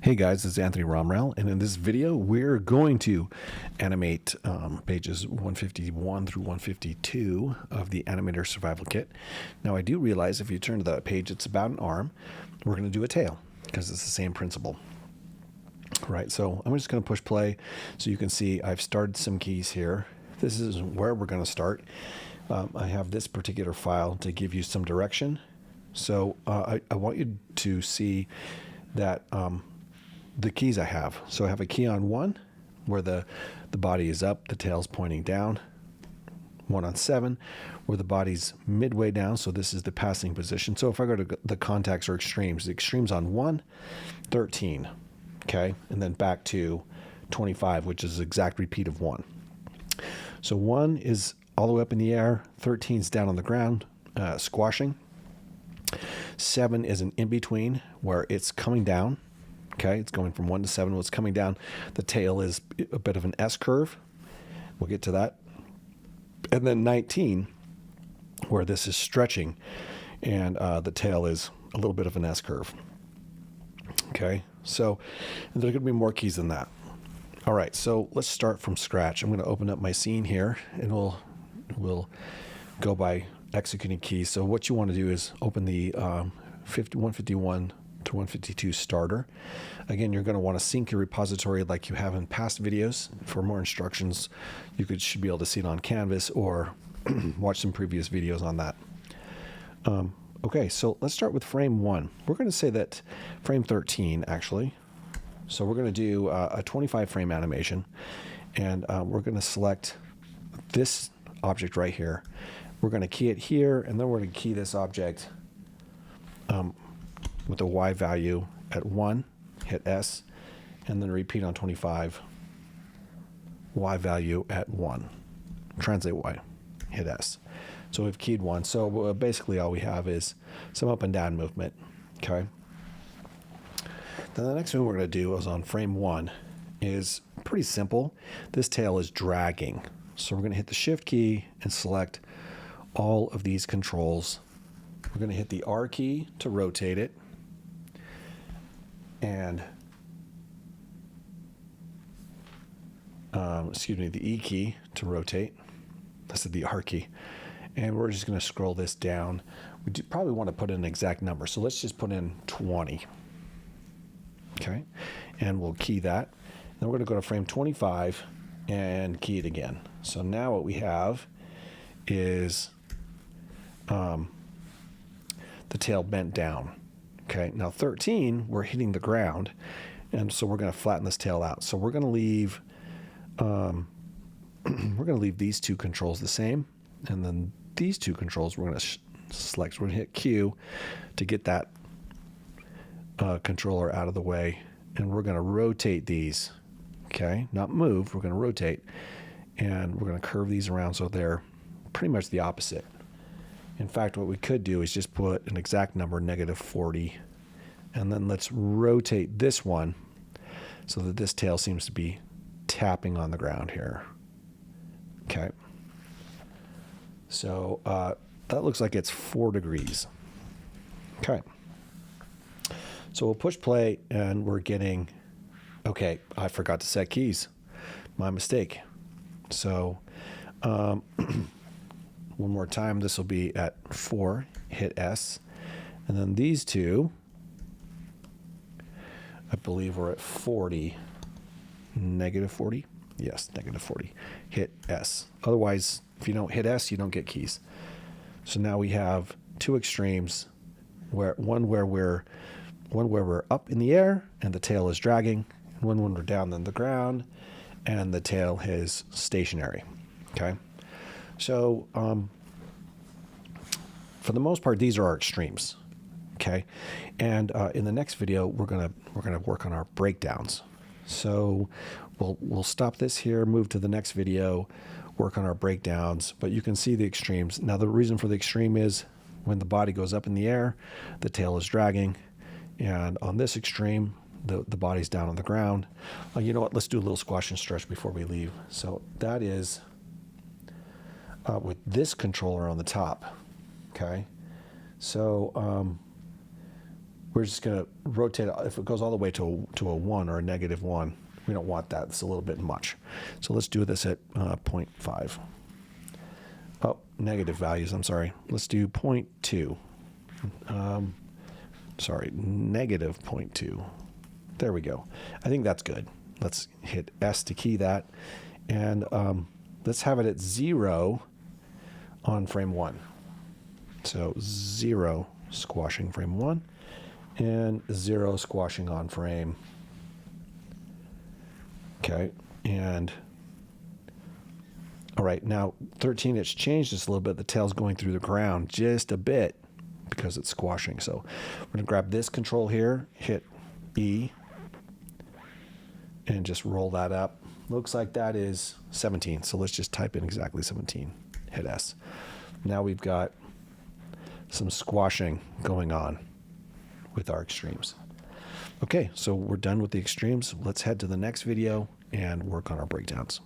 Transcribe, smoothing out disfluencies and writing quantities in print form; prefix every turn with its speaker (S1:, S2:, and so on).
S1: Hey guys, it's Anthony Romrell, and in this video, we're going to animate pages 151 through 152 of the Animator Survival Kit. Now, I do realize if you turn to that page, it's about an arm. We're going to do a tail because it's the same principle. Right, so I'm just going to push play so you can see I've started some keys here. This is where we're going to start. I have this particular file to give you some direction. So I want you to see that the keys I have. So I have a key on 1 where the body is up, the tail's pointing down. 1 on 7 where the body's midway down, so this is the passing position. So if I go to the contacts or extremes, the extremes on 1, 13, okay? And then back to 25, which is the exact repeat of 1. So 1 is all the way up in the air, 13 is down on the ground, squashing. 7 is an in-between where it's coming down. Okay, it's going from 1 to 7. When it's coming down, the tail is a bit of an S curve. We'll get to that. And then 19, where this is stretching, and the tail is a little bit of an S curve. Okay, so there are going to be more keys than that. All right, so let's start from scratch. I'm going to open up my scene here, and we'll go by executing keys. So what you want to do is open the 151 to 152 starter. Again, you're going to want to sync your repository like you have in past videos. For more instructions, you should be able to see it on Canvas or watch some previous videos on that. Okay, so let's start with frame 1. We're going to say that frame 13, actually. So we're going to do a 25 frame animation, and we're going to select this object right here. We're going to key it here, and then we're going to key this object with a Y value at 1, hit S, and then repeat on 25, Y value at 1. Translate Y, hit S. So we've keyed 1. So basically all we have is some up and down movement, okay? Then the next thing we're going to do is on frame 1 is pretty simple. This tail is dragging. So we're going to hit the Shift key and select all of these controls. We're going to hit the R key to rotate it, and the E key to rotate. I said the R key. And we're just going to scroll this down. We probably want to put in an exact number, so let's just put in 20. Okay, and we'll key that. Then we're going to go to frame 25 and key it again. So now what we have is the tail bent down. Okay, now 13, we're hitting the ground, and so we're going to flatten this tail out. So we're going to leave these two controls the same, and then these two controls we're going to select. We're going to hit Q to get that controller out of the way, and we're going to rotate these. Okay, not move. We're going to rotate, and we're going to curve these around so they're pretty much the opposite. In fact, what we could do is just put an exact number, -40, and then let's rotate this one so that this tail seems to be tapping on the ground here. Okay. So that looks like it's 4 degrees. Okay. So we'll push play, and we're getting, okay, I forgot to set keys. My mistake. So one more time, this will be at 4, hit S, and then these two, I believe we're at 40, -40, yes, -40, hit S. Otherwise, if you don't hit S, you don't get keys. So now we have two extremes, where one where we're up in the air and the tail is dragging, and one when we're down on the ground and the tail is stationary. Okay. So for the most part, these are our extremes, okay? And in the next video, we're gonna work on our breakdowns. So we'll stop this here, move to the next video, work on our breakdowns. But you can see the extremes. Now the reason for the extreme is when the body goes up in the air, the tail is dragging, and on this extreme, the body's down on the ground. You know what? Let's do a little squash and stretch before we leave. So that is with this controller on the top. Okay, so we're just going to rotate it. If it goes all the way to a 1 or a -1, we don't want that. It's a little bit much. So let's do this at 0.5. Oh, negative values, I'm sorry. Let's do 0.2. Sorry, -0.2. There we go. I think that's good. Let's hit S to key that. And let's have it at 0 on frame 1. So 0 squashing frame 1 and 0 squashing on frame. Okay, and all right, now 13, it's changed just a little bit. The tail's going through the ground just a bit because it's squashing. So we're gonna grab this control here, hit E, and just roll that up. Looks like that is 17. So let's just type in exactly 17, hit S. Now we've got some squashing going on with our extremes. Okay, so we're done with the extremes. Let's head to the next video and work on our breakdowns.